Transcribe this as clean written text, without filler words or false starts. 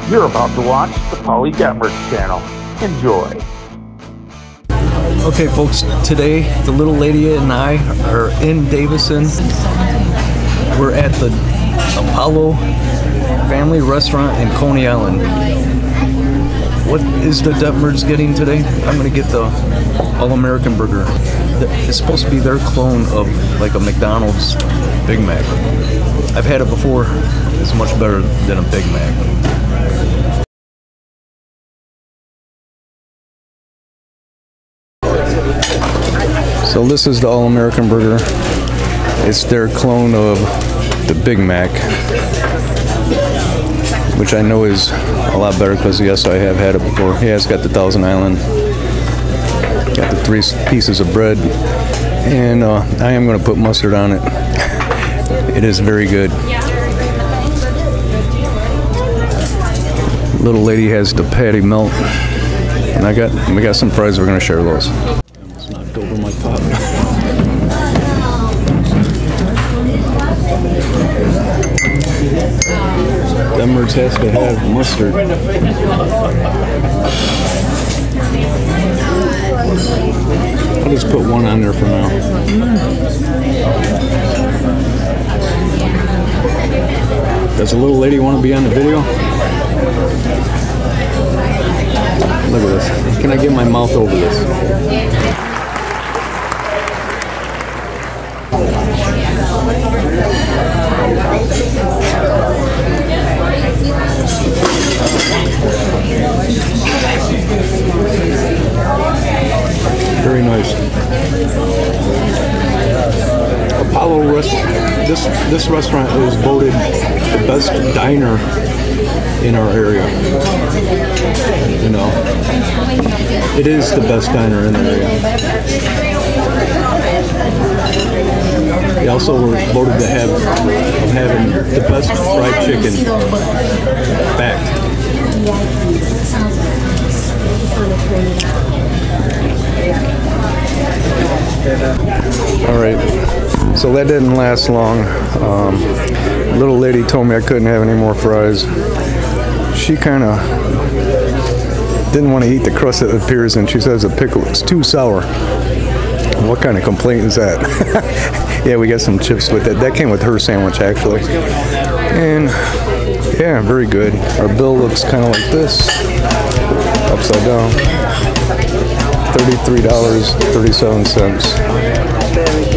You're about to watch the Polly Detmers channel. Enjoy. Okay folks, today the little lady and I are in Davison. We're at the Apollo Family Restaurant in Coney Island. What is the Detmers getting today? I'm gonna get the All-American Burger. It's supposed to be their clone of like a McDonald's Big Mac. I've had it before. It's much better than a Big Mac. So this is the All-American Burger. It's their clone of the Big Mac, which I know is a lot better because yes, I have had it before. Yeah, it's got the Thousand Island, got the 3 pieces of bread, and I am going to put mustard on it. It is very good. Little lady has the patty melt, and we got some fries. We're going to share those. It's knocked over my pot. Detmers has to have mustard. I'll just put one on there for now. Does a little lady want to be on the video? Look at this. Can I get my mouth over this? Very nice. Apollo this restaurant is voted the best diner in our area. You know, it is the best diner in the area. They also were voted to have having the best fried chicken back. Alright, so that didn't last long. Little lady told me I couldn't have any more fries. She kind of didn't want to eat the crust that appears, and she says the pickle is too sour. What kind of complaint is that? Yeah, we got some chips with that. That came with her sandwich, actually. And yeah, very good. Our bill looks kind of like this, upside down. $33.37.